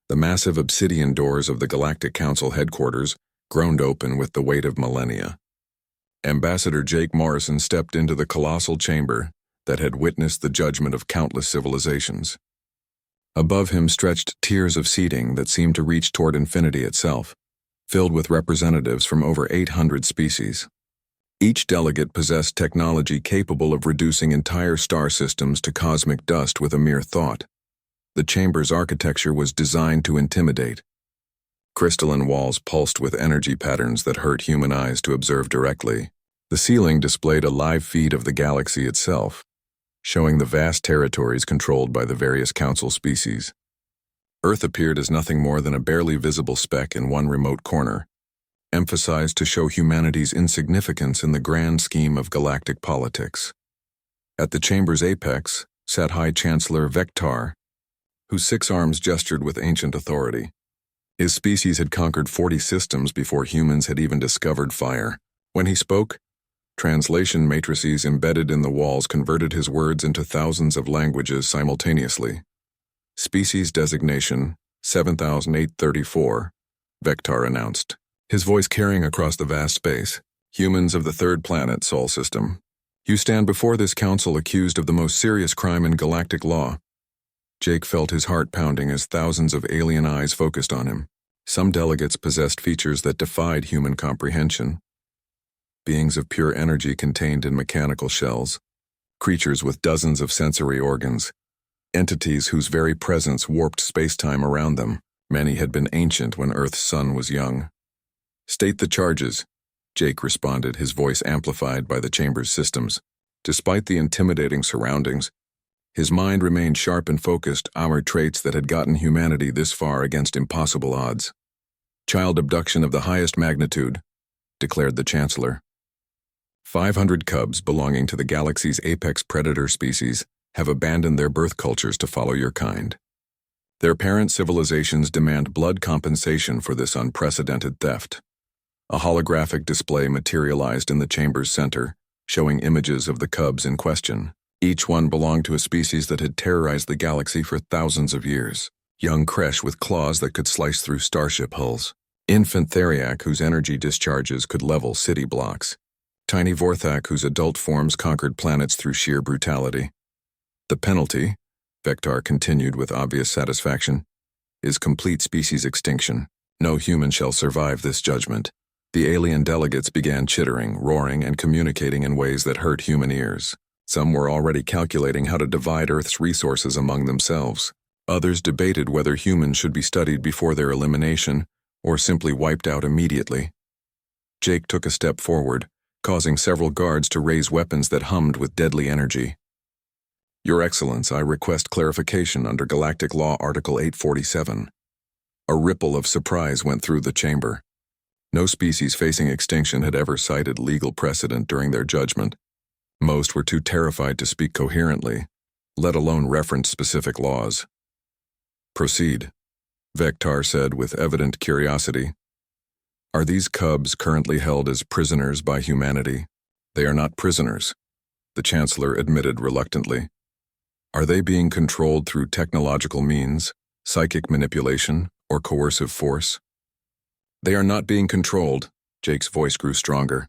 The massive obsidian doors of the Galactic Council headquarters groaned open with the weight of millennia. Ambassador Jake Morrison stepped into the colossal chamber that had witnessed the judgment of countless civilizations. Above him stretched tiers of seating that seemed to reach toward infinity itself, filled with representatives from over 800 species. Each delegate possessed technology capable of reducing entire star systems to cosmic dust with a mere thought. The chamber's architecture was designed to intimidate. Crystalline walls pulsed with energy patterns that hurt human eyes to observe directly. The ceiling displayed a live feed of the galaxy itself, showing the vast territories controlled by the various council species. Earth appeared as nothing more than a barely visible speck in one remote corner, emphasized to show humanity's insignificance in the grand scheme of galactic politics. At the chamber's apex sat High Chancellor Vectar, whose 6 arms gestured with ancient authority. His species had conquered 40 systems before humans had even discovered fire. When he spoke, translation matrices embedded in the walls converted his words into thousands of languages simultaneously. Species designation 7834, Vectar announced, his voice carrying across the vast space. Humans of the 3rd planet Sol system. You stand before this council accused of the most serious crime in galactic law. Jake felt his heart pounding as thousands of alien eyes focused on him. Some delegates possessed features that defied human comprehension. Beings of pure energy contained in mechanical shells, creatures with dozens of sensory organs, entities whose very presence warped space-time around them. Many had been ancient when Earth's sun was young. State the charges, Jake responded, his voice amplified by the chamber's systems. Despite the intimidating surroundings, his mind remained sharp and focused, armored traits that had gotten humanity this far against impossible odds. Child abduction of the highest magnitude, declared the Chancellor. 500 cubs belonging to the galaxy's apex predator species have abandoned their birth cultures to follow your kind. Their parent civilizations demand blood compensation for this unprecedented theft. A holographic display materialized in the chamber's center, showing images of the cubs in question. Each one belonged to a species that had terrorized the galaxy for thousands of years. Young Kresh with claws that could slice through starship hulls. Infant Theriac whose energy discharges could level city blocks. Tiny Vorthak whose adult forms conquered planets through sheer brutality. The penalty, Vectar continued with obvious satisfaction, is complete species extinction. No human shall survive this judgment. The alien delegates began chittering, roaring, and communicating in ways that hurt human ears. Some were already calculating how to divide Earth's resources among themselves. Others debated whether humans should be studied before their elimination or simply wiped out immediately. Jake took a step forward, causing several guards to raise weapons that hummed with deadly energy. Your Excellence, I request clarification under Galactic Law Article 847. A ripple of surprise went through the chamber. No species facing extinction had ever cited legal precedent during their judgment. Most were too terrified to speak coherently, let alone reference specific laws. Proceed, Vectar said with evident curiosity. Are these cubs currently held as prisoners by humanity? They are not prisoners, the Chancellor admitted reluctantly. Are they being controlled through technological means, psychic manipulation, or coercive force? They are not being controlled, Jake's voice grew stronger.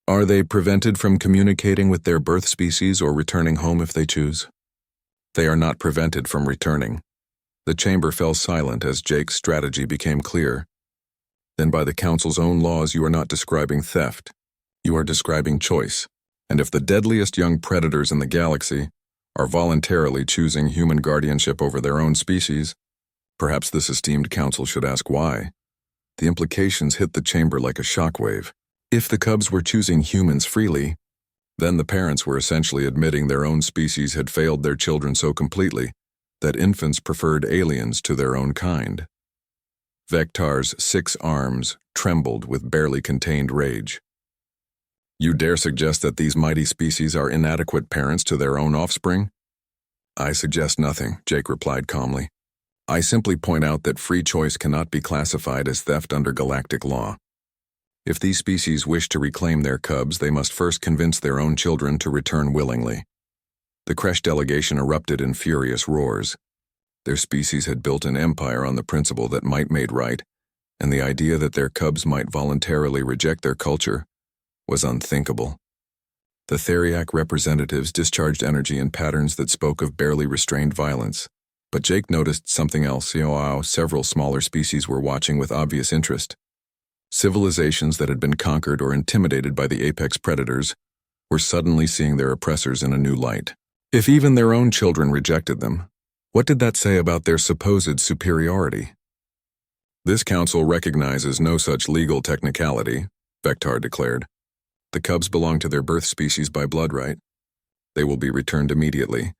Are they prevented from communicating with their birth species or returning home if they choose? They are not prevented from returning. The chamber fell silent as Jake's strategy became clear. Then by the Council's own laws you are not describing theft. You are describing choice. And if the deadliest young predators in the galaxy are voluntarily choosing human guardianship over their own species, perhaps this esteemed council should ask why. The implications hit the chamber like a shockwave. If the cubs were choosing humans freely, then the parents were essentially admitting their own species had failed their children so completely that infants preferred aliens to their own kind. Vectar's 6 arms trembled with barely contained rage. You dare suggest that these mighty species are inadequate parents to their own offspring? I suggest nothing, Jake replied calmly. I simply point out that free choice cannot be classified as theft under galactic law. If these species wish to reclaim their cubs, they must first convince their own children to return willingly. The Kresh delegation erupted in furious roars. Their species had built an empire on the principle that might made right, and the idea that their cubs might voluntarily reject their culture was unthinkable. The Theriac representatives discharged energy in patterns that spoke of barely restrained violence. But Jake noticed something else. Several smaller species were watching with obvious interest. Civilizations that had been conquered or intimidated by the apex predators were suddenly seeing their oppressors in a new light. If even their own children rejected them, what did that say about their supposed superiority? This council recognizes no such legal technicality, Vectar declared. The cubs belong to their birth species by blood right. They will be returned immediately,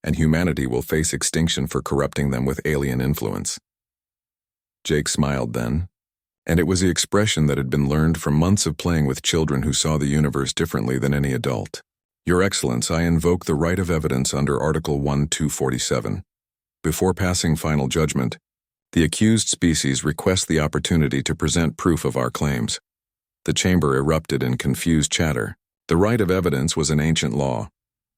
and humanity will face extinction for corrupting them with alien influence. Jake smiled then, and it was the expression that had been learned from months of playing with children who saw the universe differently than any adult. Your Excellence, I invoke the right of evidence under Article 1247. Before passing final judgment, the accused species request the opportunity to present proof of our claims. The chamber erupted in confused chatter. The right of evidence was an ancient law,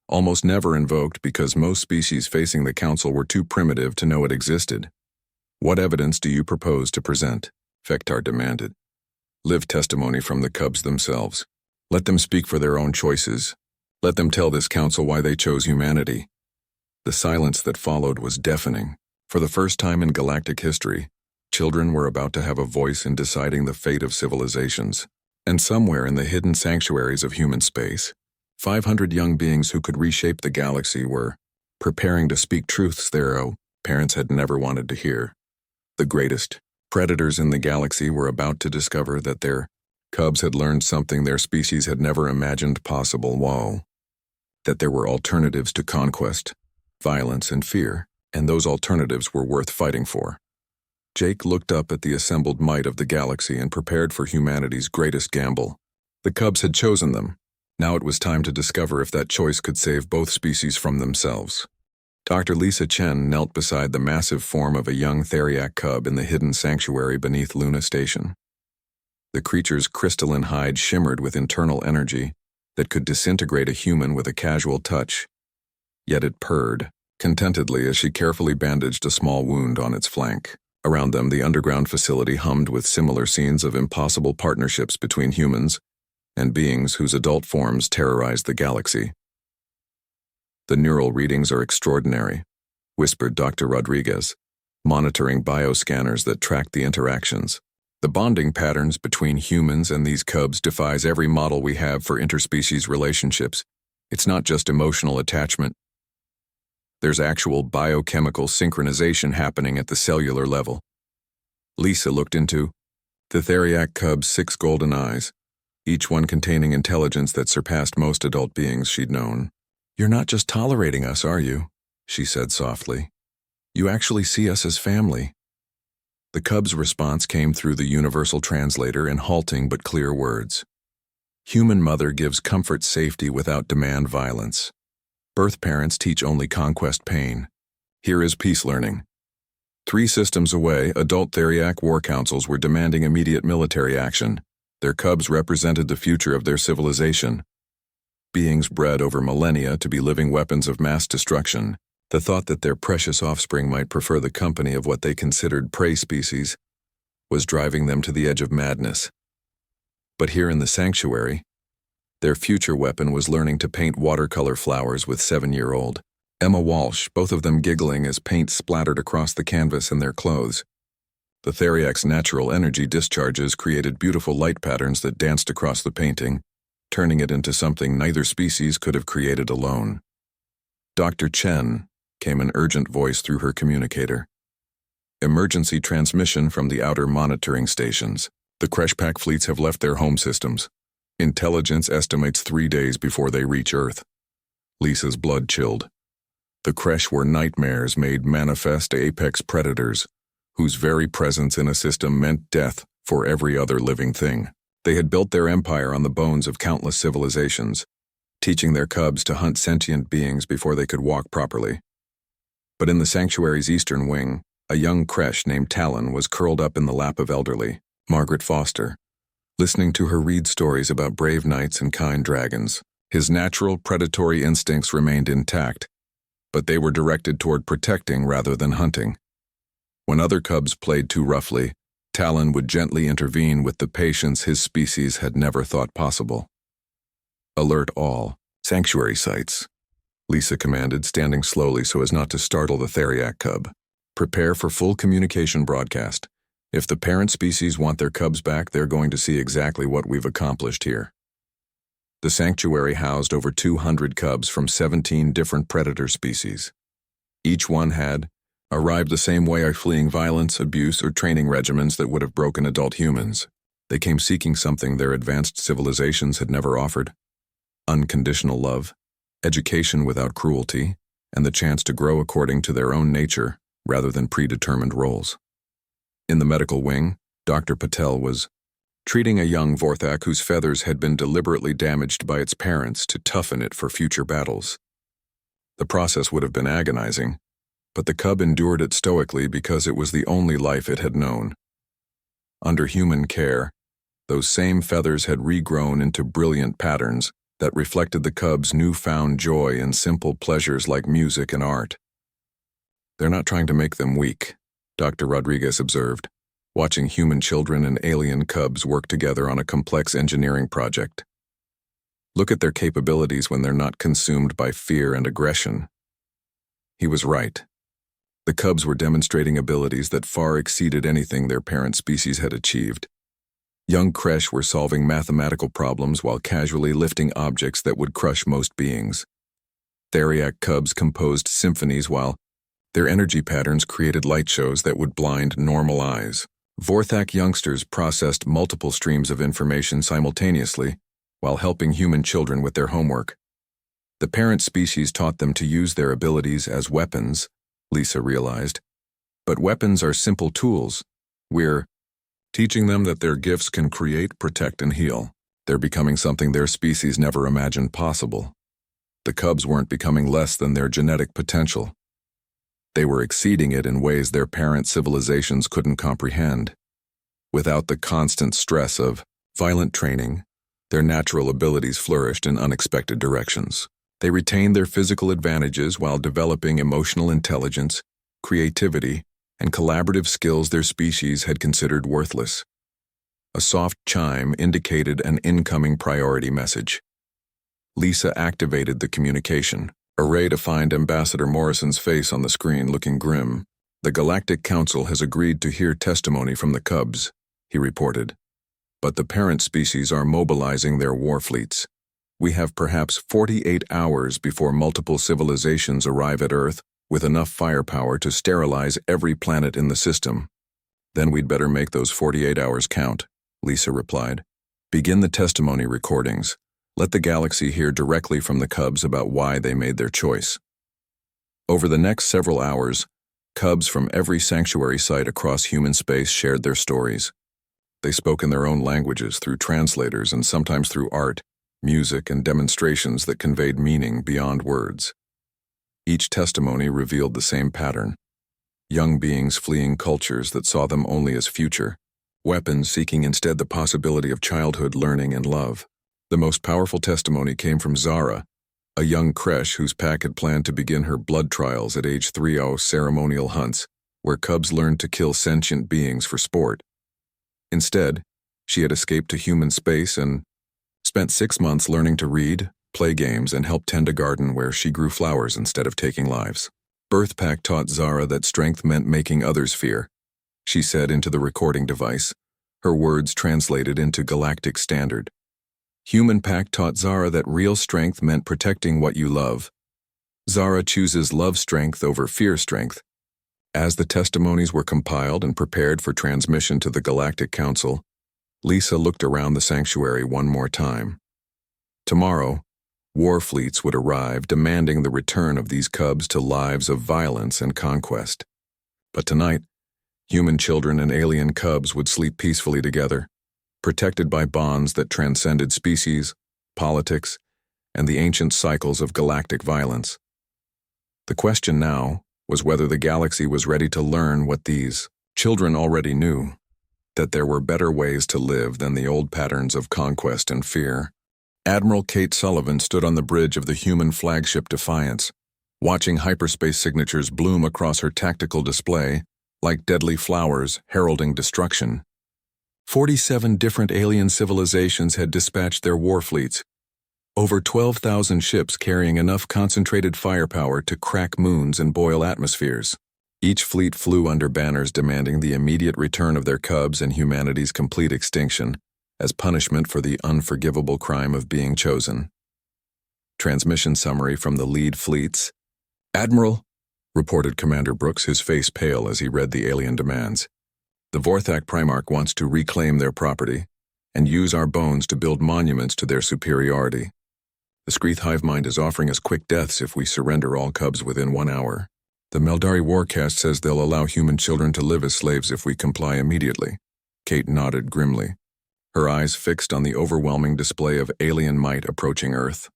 almost never invoked because most species facing the council were too primitive to know it existed. What evidence do you propose to present? Vectar demanded. Live testimony from the cubs themselves. Let them speak for their own choices. Let them tell this council why they chose humanity. The silence that followed was deafening. For the first time in galactic history, children were about to have a voice in deciding the fate of civilizations. And somewhere in the hidden sanctuaries of human space, 500 young beings who could reshape the galaxy were preparing to speak truths their parents had never wanted to hear. The greatest predators in the galaxy were about to discover that their cubs had learned something their species had never imagined possible. That there were alternatives to conquest, violence, and fear, and those alternatives were worth fighting for. Jake looked up at the assembled might of the galaxy and prepared for humanity's greatest gamble. The cubs had chosen them. Now it was time to discover if that choice could save both species from themselves. Dr. Lisa Chen knelt beside the massive form of a young Theriac cub in the hidden sanctuary beneath Luna Station. The creature's crystalline hide shimmered with internal energy that could disintegrate a human with a casual touch. Yet it purred contentedly as she carefully bandaged a small wound on its flank. Around them, the underground facility hummed with similar scenes of impossible partnerships between humans and beings whose adult forms terrorized the galaxy. The neural readings are extraordinary, whispered Dr. Rodriguez, monitoring bioscanners that tracked the interactions. The bonding patterns between humans and these cubs defies every model we have for interspecies relationships. It's not just emotional attachment. There's actual biochemical synchronization happening at the cellular level. Lisa looked into the Theriac cub's 6 golden eyes, each one containing intelligence that surpassed most adult beings she'd known. You're not just tolerating us, are you? She said softly. You actually see us as family. The cub's response came through the universal translator in halting but clear words. Human mother gives comfort safety without demand violence. Birth parents teach only conquest pain. Here is peace learning. 3 systems away, adult Theriac war councils were demanding immediate military action. Their cubs represented the future of their civilization. Beings bred over millennia to be living weapons of mass destruction. The thought that their precious offspring might prefer the company of what they considered prey species was driving them to the edge of madness. But here in the sanctuary, their future weapon was learning to paint watercolor flowers with 7-year-old Emma Walsh, both of them giggling as paint splattered across the canvas and their clothes. The Theriac's natural energy discharges created beautiful light patterns that danced across the painting, turning it into something neither species could have created alone. Dr. Chen, came an urgent voice through her communicator. Emergency transmission from the outer monitoring stations. The Creshpack fleets have left their home systems. Intelligence estimates 3 days before they reach Earth. Lisa's blood chilled. The Kresh were nightmares made manifest apex predators, whose very presence in a system meant death for every other living thing. They had built their empire on the bones of countless civilizations, teaching their cubs to hunt sentient beings before they could walk properly. But in the sanctuary's eastern wing, a young Kresh named Talon was curled up in the lap of elderly Margaret Foster, listening to her read stories about brave knights and kind dragons. His natural predatory instincts remained intact, but they were directed toward protecting rather than hunting. When other cubs played too roughly, Talon would gently intervene with the patience his species had never thought possible. "Alert all sanctuary sites," Lisa commanded, standing slowly so as not to startle the Theriac cub. "Prepare for full communication broadcast. If the parent species want their cubs back, they're going to see exactly what we've accomplished here." The sanctuary housed over 200 cubs from 17 different predator species. Each one had arrived the same way, fleeing violence, abuse, or training regimens that would have broken adult humans. They came seeking something their advanced civilizations had never offered: unconditional love, education without cruelty, and the chance to grow according to their own nature rather than predetermined roles. In the medical wing, Dr. Patel was treating a young Vorthak whose feathers had been deliberately damaged by its parents to toughen it for future battles. The process would have been agonizing, but the cub endured it stoically because it was the only life it had known. Under human care, those same feathers had regrown into brilliant patterns that reflected the cub's newfound joy in simple pleasures like music and art. "They're not trying to make them weak," Dr. Rodriguez observed, watching human children and alien cubs work together on a complex engineering project. "Look at their capabilities when they're not consumed by fear and aggression." He was right. The cubs were demonstrating abilities that far exceeded anything their parent species had achieved. Young Kresh were solving mathematical problems while casually lifting objects that would crush most beings. Theriac cubs composed symphonies while their energy patterns created light shows that would blind normal eyes. Vorthak youngsters processed multiple streams of information simultaneously while helping human children with their homework. The parent species taught them to use their abilities as weapons, Lisa realized. But weapons are simple tools. We're teaching them that their gifts can create, protect, and heal. They're becoming something their species never imagined possible. The cubs weren't becoming less than their genetic potential. They were exceeding it in ways their parent civilizations couldn't comprehend. Without the constant stress of violent training, their natural abilities flourished in unexpected directions. They retained their physical advantages while developing emotional intelligence, creativity, and collaborative skills their species had considered worthless. A soft chime indicated an incoming priority message. Lisa activated the communication, array to find Ambassador Morrison's face on the screen looking grim. "The Galactic Council has agreed to hear testimony from the cubs," he reported. "But the parent species are mobilizing their war fleets. We have perhaps 48 hours before multiple civilizations arrive at Earth with enough firepower to sterilize every planet in the system. Then we'd better make those 48 hours count," Lisa replied. "Begin the testimony recordings. Let the galaxy hear directly from the cubs about why they made their choice." Over the next several hours, cubs from every sanctuary site across human space shared their stories. They spoke in their own languages through translators and sometimes through art, music, and demonstrations that conveyed meaning beyond words. Each testimony revealed the same pattern: young beings fleeing cultures that saw them only as future, weapons seeking instead the possibility of childhood learning and love. The most powerful testimony came from Zara, a young Kresh whose pack had planned to begin her blood trials at age 3 ceremonial hunts, where cubs learned to kill sentient beings for sport. Instead, she had escaped to human space and spent 6 months learning to read, play games, and help tend a garden where she grew flowers instead of taking lives. Birth Pack taught Zara that strength meant making others fear, she said into the recording device, her words translated into galactic standard. Human Pack taught Zara that real strength meant protecting what you love. Zara chooses love strength over fear strength. As the testimonies were compiled and prepared for transmission to the Galactic Council, Lisa looked around the sanctuary one more time. Tomorrow, war fleets would arrive demanding the return of these cubs to lives of violence and conquest. But tonight, human children and alien cubs would sleep peacefully together, protected by bonds that transcended species, politics, and the ancient cycles of galactic violence. The question now was whether the galaxy was ready to learn what these children already knew: that there were better ways to live than the old patterns of conquest and fear. Admiral Kate Sullivan stood on the bridge of the human flagship Defiance, watching hyperspace signatures bloom across her tactical display like deadly flowers heralding destruction. 47 different alien civilizations had dispatched their war fleets, over 12,000 ships carrying enough concentrated firepower to crack moons and boil atmospheres. Each fleet flew under banners demanding the immediate return of their cubs and humanity's complete extinction as punishment for the unforgivable crime of being chosen. Transmission summary from the lead fleets. "Admiral," reported Commander Brooks, his face pale as he read the alien demands. "The Vorthak Primarch wants to reclaim their property and use our bones to build monuments to their superiority. The Skreath hive mind is offering us quick deaths if we surrender all cubs within 1 hour. The Meldari Warcast says they'll allow human children to live as slaves if we comply immediately." Kate nodded grimly, her eyes fixed on the overwhelming display of alien might approaching Earth.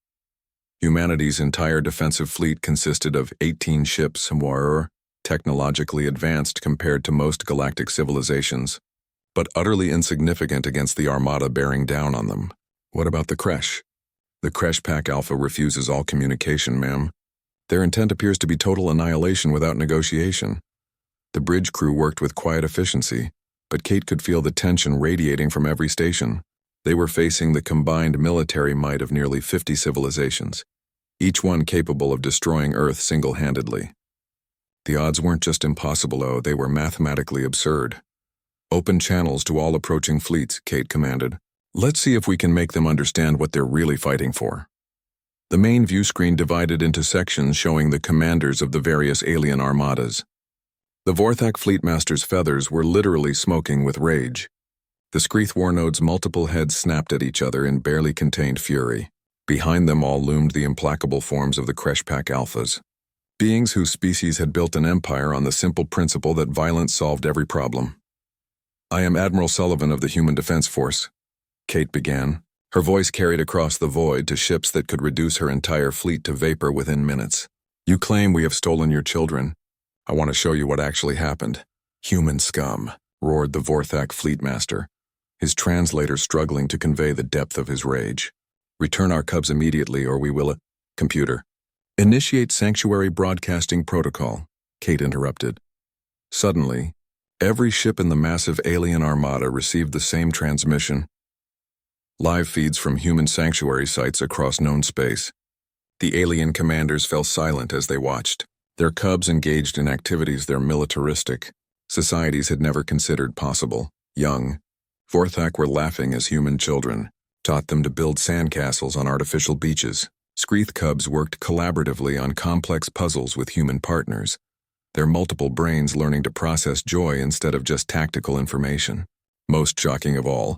Humanity's entire defensive fleet consisted of 18 ships, were technologically advanced compared to most galactic civilizations, but utterly insignificant against the armada bearing down on them. "What about the Kresh?" "The Kresh Pack Alpha refuses all communication, ma'am. Their intent appears to be total annihilation without negotiation." The bridge crew worked with quiet efficiency, but Kate could feel the tension radiating from every station. They were facing the combined military might of nearly 50 civilizations, each one capable of destroying Earth single-handedly. The odds weren't just impossible, they were mathematically absurd. "Open channels to all approaching fleets," Kate commanded. "Let's see if we can make them understand what they're really fighting for." The main view screen divided into sections showing the commanders of the various alien armadas. The Vorthak Fleetmaster's feathers were literally smoking with rage. The Skreath warnode's multiple heads snapped at each other in barely contained fury. Behind them all loomed the implacable forms of the Kresh Pack Alphas, beings whose species had built an empire on the simple principle that violence solved every problem. "I am Admiral Sullivan of the Human Defense Force," Kate began, her voice carried across the void to ships that could reduce her entire fleet to vapor within minutes. "You claim we have stolen your children. I want to show you what actually happened." "Human scum," roared the Vorthak Fleetmaster, his translator struggling to convey the depth of his rage. "Return our cubs immediately or we will—" "Computer, initiate Sanctuary Broadcasting Protocol," Kate interrupted. Suddenly, every ship in the massive alien armada received the same transmission. Live feeds from human sanctuary sites across known space. The alien commanders fell silent as they watched, their cubs engaged in activities their militaristic societies had never considered possible. Young Vorthak were laughing as human children, taught them to build sandcastles on artificial beaches. Skreath cubs worked collaboratively on complex puzzles with human partners, their multiple brains learning to process joy instead of just tactical information. Most shocking of all,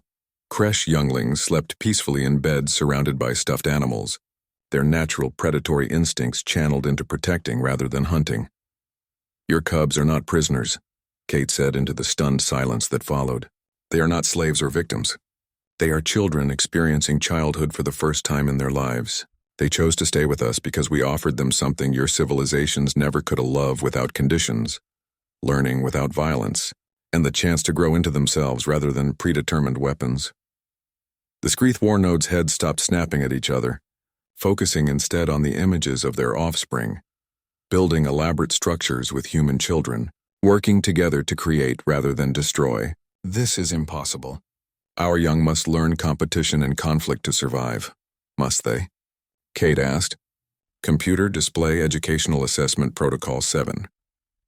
Kresh younglings slept peacefully in beds surrounded by stuffed animals, their natural predatory instincts channeled into protecting rather than hunting. "Your cubs are not prisoners," Kate said into the stunned silence that followed. "They are not slaves or victims. They are children experiencing childhood for the first time in their lives. They chose to stay with us because we offered them something your civilizations never could love without conditions, learning without violence, and the chance to grow into themselves rather than predetermined weapons." The Skreath warnode's heads stopped snapping at each other, focusing instead on the images of their offspring, building elaborate structures with human children, working together to create rather than destroy. "This is impossible. Our young must learn competition and conflict to survive, must they?" Kate asked. "Computer Display Educational Assessment Protocol 7.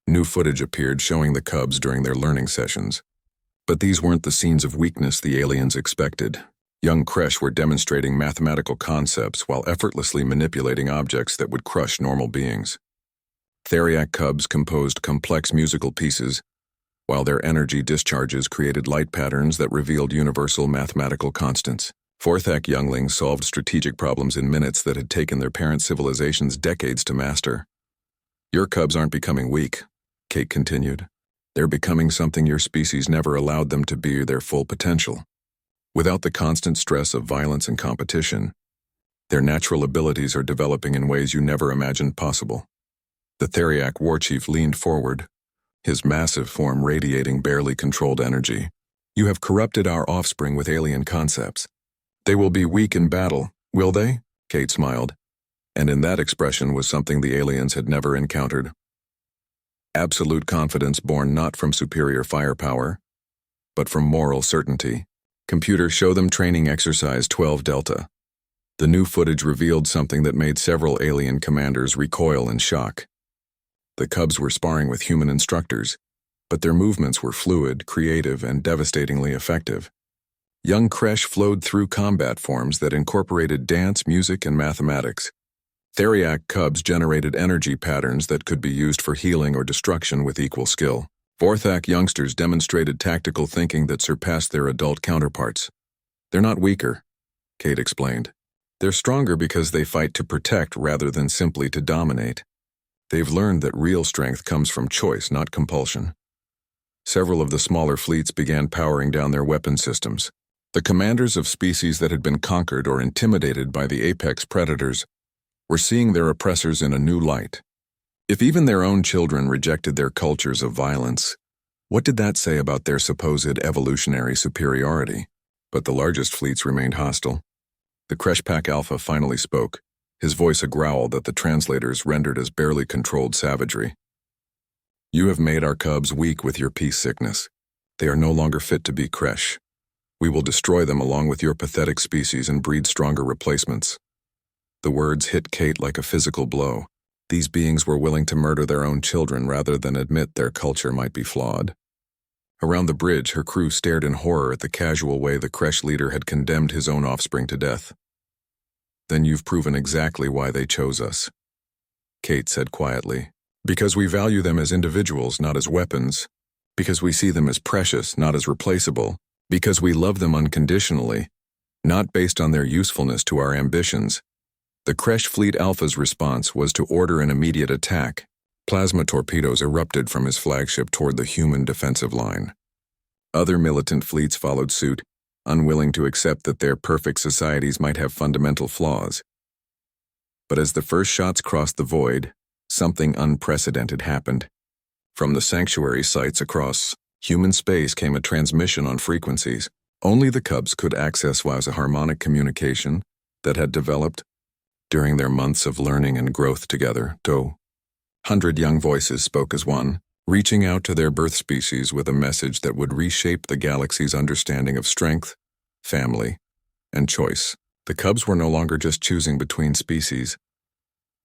New footage appeared showing the cubs during their learning sessions. But these weren't the scenes of weakness the aliens expected. Young Kresh were demonstrating mathematical concepts while effortlessly manipulating objects that would crush normal beings. Theriac cubs composed complex musical pieces, while their energy discharges created light patterns that revealed universal mathematical constants. Vorthak younglings solved strategic problems in minutes that had taken their parent civilizations decades to master. "Your cubs aren't becoming weak," Kate continued. "They're becoming something your species never allowed them to be, their full potential. Without the constant stress of violence and competition, their natural abilities are developing in ways you never imagined possible." The Theriac warchief leaned forward, his massive form radiating barely controlled energy. "You have corrupted our offspring with alien concepts. They will be weak in battle, will they?" Kate smiled. and in that expression was something the aliens had never encountered. Absolute confidence born not from superior firepower, but from moral certainty. Computer, show them training exercise 12 Delta. The new footage revealed something that made several alien commanders recoil in shock. The Cubs were sparring with human instructors, but their movements were fluid, creative, and devastatingly effective. Young Kresh flowed through combat forms that incorporated dance, music, and mathematics. Theriac Cubs generated energy patterns that could be used for healing or destruction with equal skill. Vorthak youngsters demonstrated tactical thinking that surpassed their adult counterparts. They're not weaker, Kate explained. They're stronger because they fight to protect rather than simply to dominate. They've learned that real strength comes from choice, not compulsion. Several of the smaller fleets began powering down their weapon systems. The commanders of species that had been conquered or intimidated by the apex predators were seeing their oppressors in a new light. If even their own children rejected their cultures of violence, what did that say about their supposed evolutionary superiority? But the largest fleets remained hostile. The Kreshpak Alpha finally spoke, his voice a growl that the translators rendered as barely controlled savagery. You have made our Cubs weak with your peace sickness. They are no longer fit to be Kresh. We will destroy them along with your pathetic species and breed stronger replacements. The words hit Kate like a physical blow. These beings were willing to murder their own children rather than admit their culture might be flawed. Around the bridge, her crew stared in horror at the casual way the Kresh leader had condemned his own offspring to death. Then you've proven exactly why they chose us, Kate said quietly. Because we value them as individuals, not as weapons. Because we see them as precious, not as replaceable. Because we love them unconditionally, not based on their usefulness to our ambitions. The Kresh Fleet Alpha's response was to order an immediate attack. Plasma torpedoes erupted from his flagship toward the human defensive line. Other militant fleets followed suit, unwilling to accept that their perfect societies might have fundamental flaws. But as the first shots crossed the void, something unprecedented happened. From the sanctuary sites across human space came a transmission on frequencies. Only the Cubs could access via harmonic communication that had developed during their months of learning and growth together. 100 young voices spoke as one, reaching out to their birth species with a message that would reshape the galaxy's understanding of strength, family, and choice. The Cubs were no longer just choosing between species.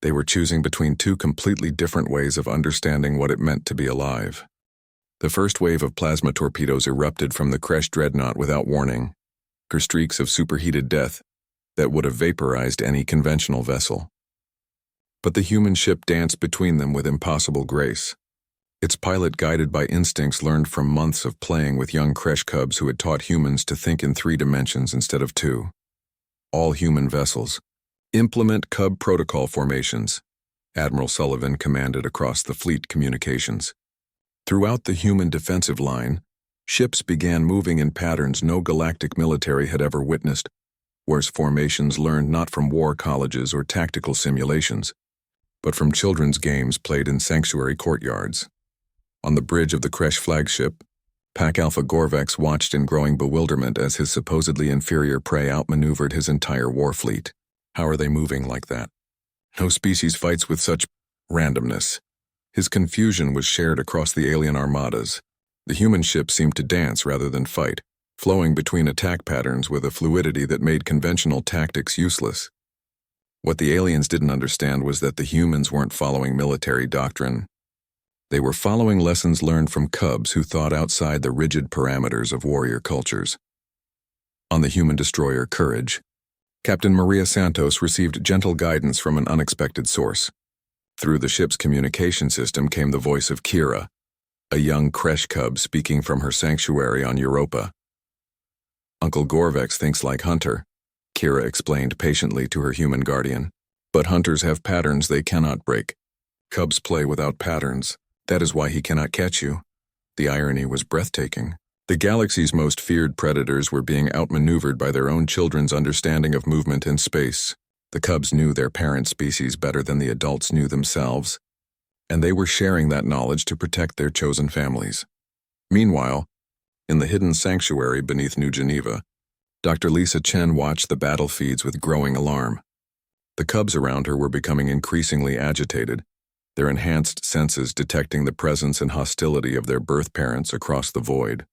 They were choosing between two completely different ways of understanding what it meant to be alive. The first wave of plasma torpedoes erupted from the Kresh dreadnought without warning, streaks of superheated death that would have vaporized any conventional vessel. But the human ship danced between them with impossible grace. Its pilot, guided by instincts learned from months of playing with young Kresh Cubs who had taught humans to think in 3 dimensions instead of 2. All human vessels. Implement Cub protocol formations, Admiral Sullivan commanded across the fleet communications. Throughout the human defensive line, ships began moving in patterns no galactic military had ever witnessed, whereas formations learned not from war colleges or tactical simulations, but from children's games played in sanctuary courtyards. On the bridge of the Kresh flagship, Pac Alpha Gorvex watched in growing bewilderment as his supposedly inferior prey outmaneuvered his entire war fleet. How are they moving like that? No species fights with such randomness. His confusion was shared across the alien armadas. The human ship seemed to dance rather than fight, flowing between attack patterns with a fluidity that made conventional tactics useless. What the aliens didn't understand was that the humans weren't following military doctrine. They were following lessons learned from Cubs who thought outside the rigid parameters of warrior cultures. On the human destroyer Courage, Captain Maria Santos received gentle guidance from an unexpected source. Through the ship's communication system came the voice of Kira, a young Kresh Cub speaking from her sanctuary on Europa. Uncle Gorvex thinks like Hunter, Kira explained patiently to her human guardian. But hunters have patterns they cannot break. Cubs play without patterns. That is why he cannot catch you. The irony was breathtaking. The galaxy's most feared predators were being outmaneuvered by their own children's understanding of movement in space. The Cubs knew their parent species better than the adults knew themselves, and they were sharing that knowledge to protect their chosen families. Meanwhile, in the hidden sanctuary beneath New Geneva, Dr. Lisa Chen watched the battle feeds with growing alarm. The cubs around her were becoming increasingly agitated, their enhanced senses detecting the presence and hostility of their birth parents across the void.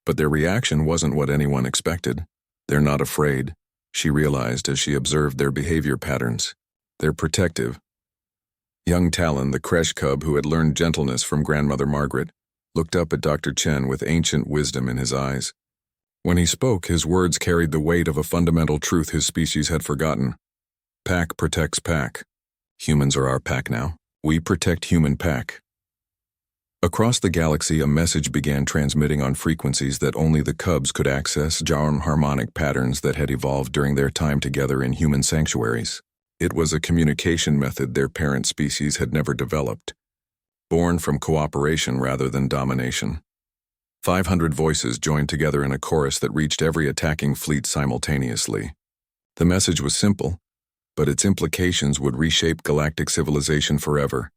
But their reaction wasn't what anyone expected. They're not afraid, she realized as she observed their behavior patterns. They're protective. Young Talon, the creche cub who had learned gentleness from Grandmother Margaret, looked up at Dr. Chen with ancient wisdom in his eyes. When he spoke, his words carried the weight of a fundamental truth his species had forgotten. Pack protects pack. Humans are our pack now. We protect human pack. Across the galaxy, a message began transmitting on frequencies that only the cubs could access, jarring harmonic patterns that had evolved during their time together in human sanctuaries. It was a communication method their parent species had never developed, born from cooperation rather than domination. 500 voices joined together in a chorus that reached every attacking fleet simultaneously. The message was simple, but its implications would reshape galactic civilization forever.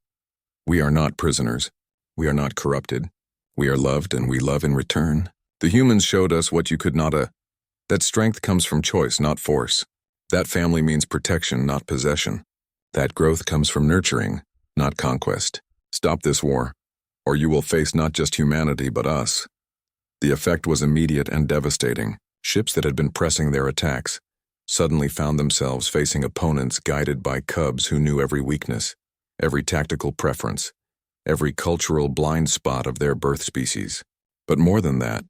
We are not prisoners. We are not corrupted. We are loved and we love in return. The humans showed us what you could not that strength comes from choice, not force. That family means protection, not possession. That growth comes from nurturing, not conquest. Stop this war, or you will face not just humanity but us. The effect was immediate and devastating. Ships that had been pressing their attacks suddenly found themselves facing opponents guided by cubs who knew every weakness, every tactical preference, every cultural blind spot of their birth species. But more than that,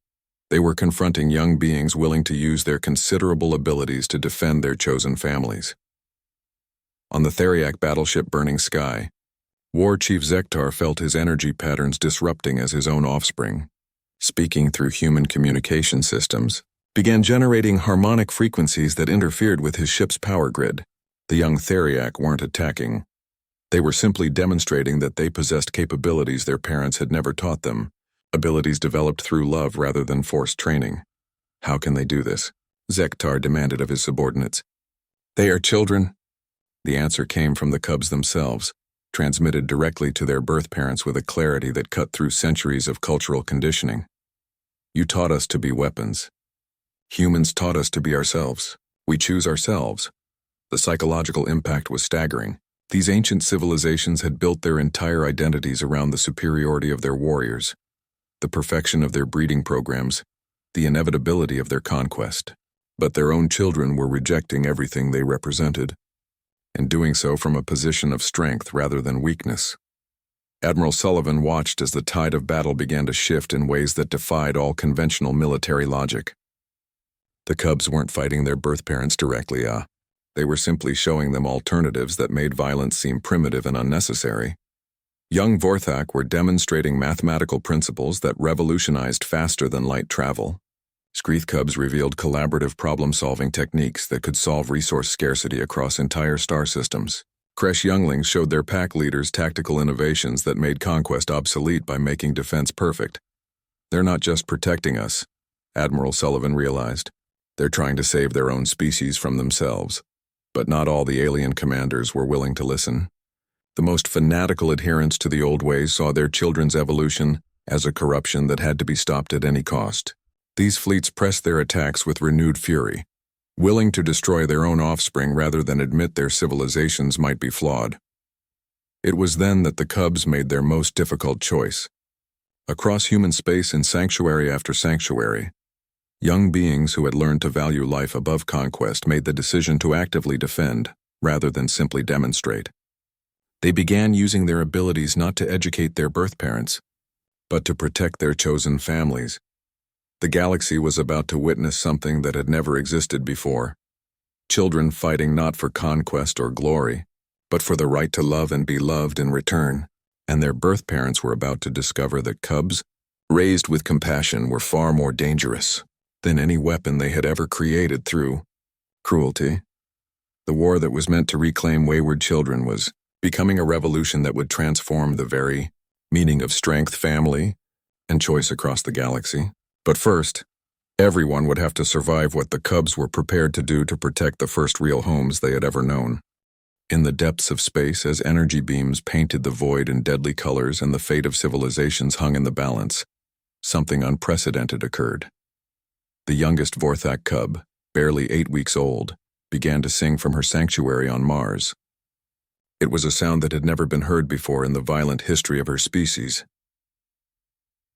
they were confronting young beings willing to use their considerable abilities to defend their chosen families. On the Theriac battleship Burning Sky, War Chief Zektar felt his energy patterns disrupting as his own offspring, speaking through human communication systems, began generating harmonic frequencies that interfered with his ship's power grid. The young Theriac weren't attacking. They were simply demonstrating that they possessed capabilities their parents had never taught them, abilities developed through love rather than forced training. How can they do this? Zektar demanded of his subordinates. They are children. The answer came from the cubs themselves, transmitted directly to their birth parents with a clarity that cut through centuries of cultural conditioning. You taught us to be weapons. Humans taught us to be ourselves. We choose ourselves. The psychological impact was staggering. These ancient civilizations had built their entire identities around the superiority of their warriors, the perfection of their breeding programs, the inevitability of their conquest. But their own children were rejecting everything they represented, and doing so from a position of strength rather than weakness. Admiral Sullivan watched as the tide of battle began to shift in ways that defied all conventional military logic. The cubs weren't fighting their birth parents directly, They were simply showing them alternatives that made violence seem primitive and unnecessary. Young Vorthak were demonstrating mathematical principles that revolutionized faster than light travel. Screeth cubs revealed collaborative problem-solving techniques that could solve resource scarcity across entire star systems. Creche younglings showed their pack leaders tactical innovations that made conquest obsolete by making defense perfect. They're not just protecting us, Admiral Sullivan realized. They're trying to save their own species from themselves. But not all the alien commanders were willing to listen. The most fanatical adherents to the old ways saw their children's evolution as a corruption that had to be stopped at any cost. These fleets pressed their attacks with renewed fury, willing to destroy their own offspring rather than admit their civilizations might be flawed. It was then that the cubs made their most difficult choice. Across human space in sanctuary after sanctuary, young beings who had learned to value life above conquest made the decision to actively defend, rather than simply demonstrate. They began using their abilities not to educate their birth parents, but to protect their chosen families. The galaxy was about to witness something that had never existed before. Children fighting not for conquest or glory, but for the right to love and be loved in return. And their birth parents were about to discover that cubs, raised with compassion, were far more dangerous than any weapon they had ever created through cruelty. The war that was meant to reclaim wayward children was becoming a revolution that would transform the very meaning of strength, family, and choice across the galaxy. But first, everyone would have to survive what the cubs were prepared to do to protect the first real homes they had ever known. In the depths of space, as energy beams painted the void in deadly colors and the fate of civilizations hung in the balance, something unprecedented occurred. The youngest Vorthak cub, barely 8 weeks old, began to sing from her sanctuary on Mars. It was a sound that had never been heard before in the violent history of her species.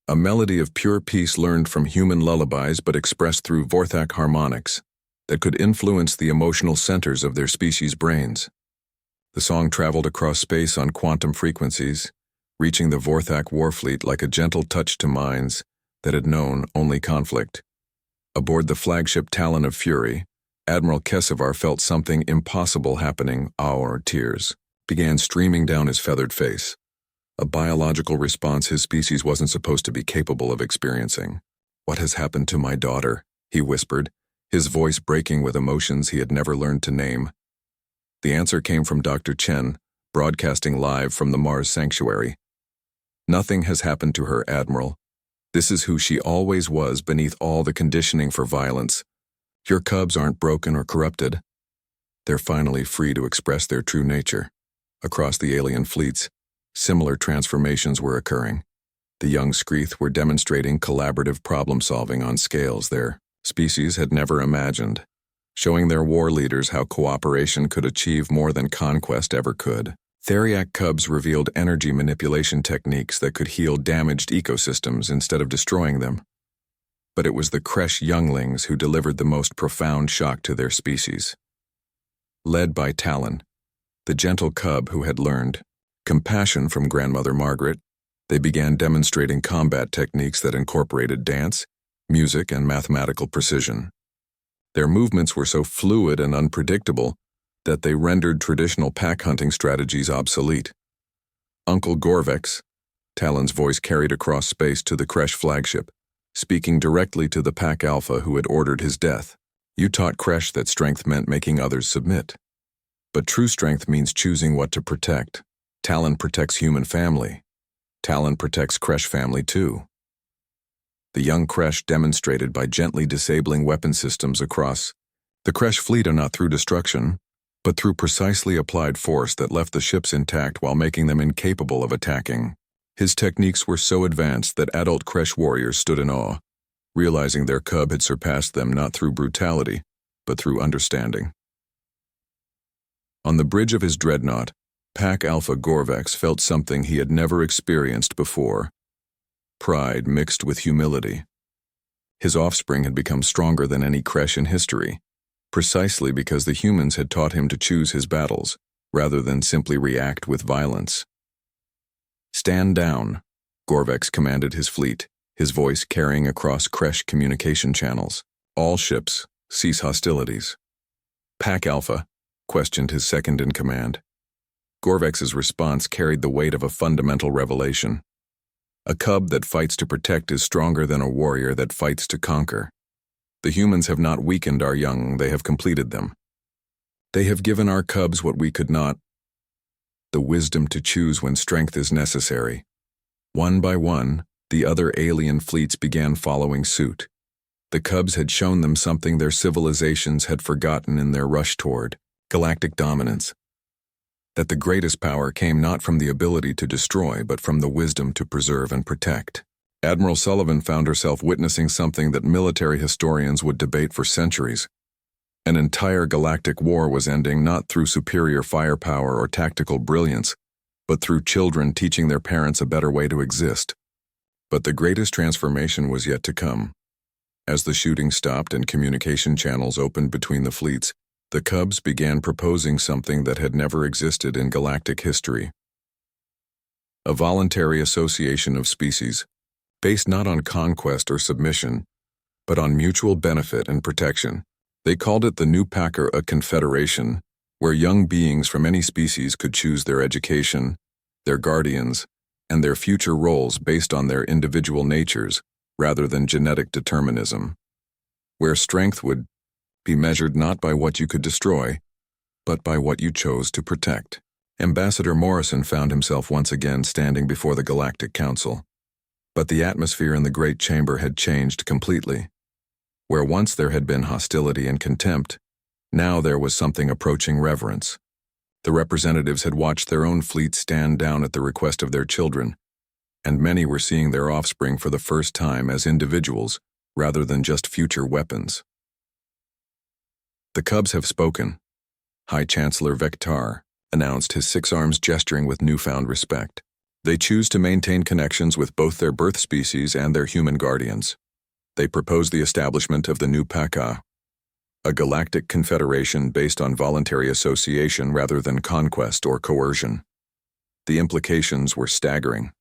A melody of pure peace learned from human lullabies but expressed through Vorthak harmonics that could influence the emotional centers of their species' brains. The song traveled across space on quantum frequencies, reaching the Vorthak warfleet like a gentle touch to minds that had known only conflict. Aboard the flagship Talon of Fury, Admiral Kesevar felt something impossible happening. Our tears began streaming down his feathered face, a biological response his species wasn't supposed to be capable of experiencing. "What has happened to my daughter?" he whispered, his voice breaking with emotions he had never learned to name. The answer came from Dr. Chen, broadcasting live from the Mars Sanctuary. "Nothing has happened to her, Admiral. This is who she always was beneath all the conditioning for violence. Your cubs aren't broken or corrupted. They're finally free to express their true nature." Across the alien fleets, similar transformations were occurring. The young Skreath were demonstrating collaborative problem-solving on scales their species had never imagined, showing their war leaders how cooperation could achieve more than conquest ever could. Theriac cubs revealed energy manipulation techniques that could heal damaged ecosystems instead of destroying them. But it was the Kresh younglings who delivered the most profound shock to their species. Led by Talon, the gentle cub who had learned compassion from Grandmother Margaret, they began demonstrating combat techniques that incorporated dance, music, and mathematical precision. Their movements were so fluid and unpredictable that they rendered traditional pack hunting strategies obsolete. Uncle Gorvex, Talon's voice carried across space to the Kresh flagship, speaking directly to the Pack Alpha who had ordered his death. "You taught Kresh that strength meant making others submit. But true strength means choosing what to protect. Talon protects human family. Talon protects Kresh family too." The young Kresh demonstrated by gently disabling weapon systems across the Kresh fleet, are not through destruction, but through precisely applied force that left the ships intact while making them incapable of attacking. His techniques were so advanced that adult Kresh warriors stood in awe, realizing their cub had surpassed them not through brutality, but through understanding. On the bridge of his dreadnought, Pack Alpha Gorvex felt something he had never experienced before: pride mixed with humility. His offspring had become stronger than any Kresh in history, precisely because the humans had taught him to choose his battles, rather than simply react with violence. "Stand down," Gorvex commanded his fleet, his voice carrying across Kresh communication channels. "All ships, cease hostilities." Pack Alpha questioned his second-in-command. Gorvex's response carried the weight of a fundamental revelation. A cub that fights to protect is stronger than a warrior that fights to conquer. The humans have not weakened our young, they have completed them. They have given our cubs what we could not: the wisdom to choose when strength is necessary. One by one, the other alien fleets began following suit. The cubs had shown them something their civilizations had forgotten in their rush toward galactic dominance: that the greatest power came not from the ability to destroy, but from the wisdom to preserve and protect. Admiral Sullivan found herself witnessing something that military historians would debate for centuries. An entire galactic war was ending not through superior firepower or tactical brilliance, but through children teaching their parents a better way to exist. But the greatest transformation was yet to come. As the shooting stopped and communication channels opened between the fleets, the cubs began proposing something that had never existed in galactic history: a voluntary association of species, based not on conquest or submission, but on mutual benefit and protection. They called it the New Packer, a confederation, where young beings from any species could choose their education, their guardians, and their future roles based on their individual natures, rather than genetic determinism. Where strength would be measured not by what you could destroy, but by what you chose to protect. Ambassador Morrison found himself once again standing before the Galactic Council. But the atmosphere in the Great Chamber had changed completely. Where once there had been hostility and contempt, now there was something approaching reverence. The representatives had watched their own fleet stand down at the request of their children, and many were seeing their offspring for the first time as individuals rather than just future weapons. The Cubs have spoken, High Chancellor Vectar announced, his 6 arms gesturing with newfound respect. They choose to maintain connections with both their birth species and their human guardians. They propose the establishment of the new Paka, a galactic confederation based on voluntary association rather than conquest or coercion. The implications were staggering.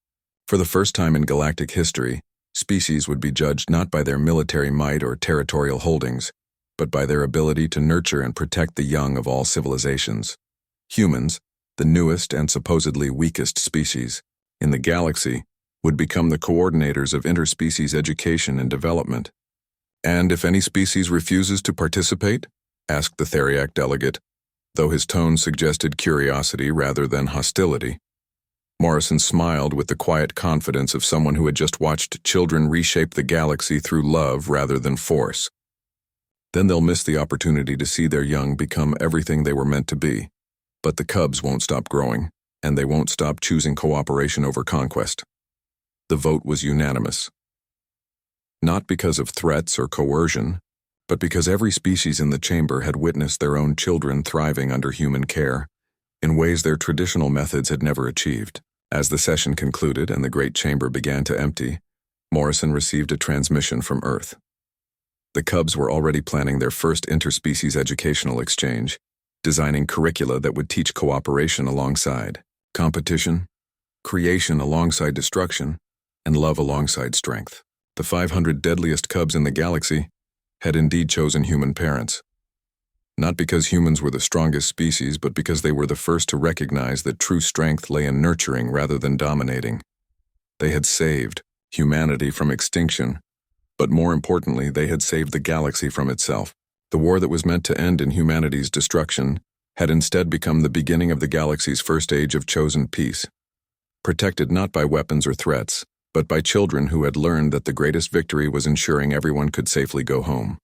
For the first time in galactic history, species would be judged not by their military might or territorial holdings, but by their ability to nurture and protect the young of all civilizations. Humans, the newest and supposedly weakest species in the galaxy, would become the coordinators of interspecies education and development. And if any species refuses to participate? Asked the Theriac delegate, though his tone suggested curiosity rather than hostility. Morrison smiled with the quiet confidence of someone who had just watched children reshape the galaxy through love rather than force. Then they'll miss the opportunity to see their young become everything they were meant to be. But the Cubs won't stop growing, and they won't stop choosing cooperation over conquest. The vote was unanimous. Not because of threats or coercion, but because every species in the chamber had witnessed their own children thriving under human care, in ways their traditional methods had never achieved. As the session concluded and the great chamber began to empty, Morrison received a transmission from Earth. The Cubs were already planning their first interspecies educational exchange, designing curricula that would teach cooperation alongside competition, creation alongside destruction, and love alongside strength. The 500 deadliest Cubs in the galaxy had indeed chosen human parents. Not because humans were the strongest species, but because they were the first to recognize that true strength lay in nurturing rather than dominating. They had saved humanity from extinction, but more importantly, they had saved the galaxy from itself. The war that was meant to end in humanity's destruction had instead become the beginning of the galaxy's first age of chosen peace, protected not by weapons or threats, but by children who had learned that the greatest victory was ensuring everyone could safely go home.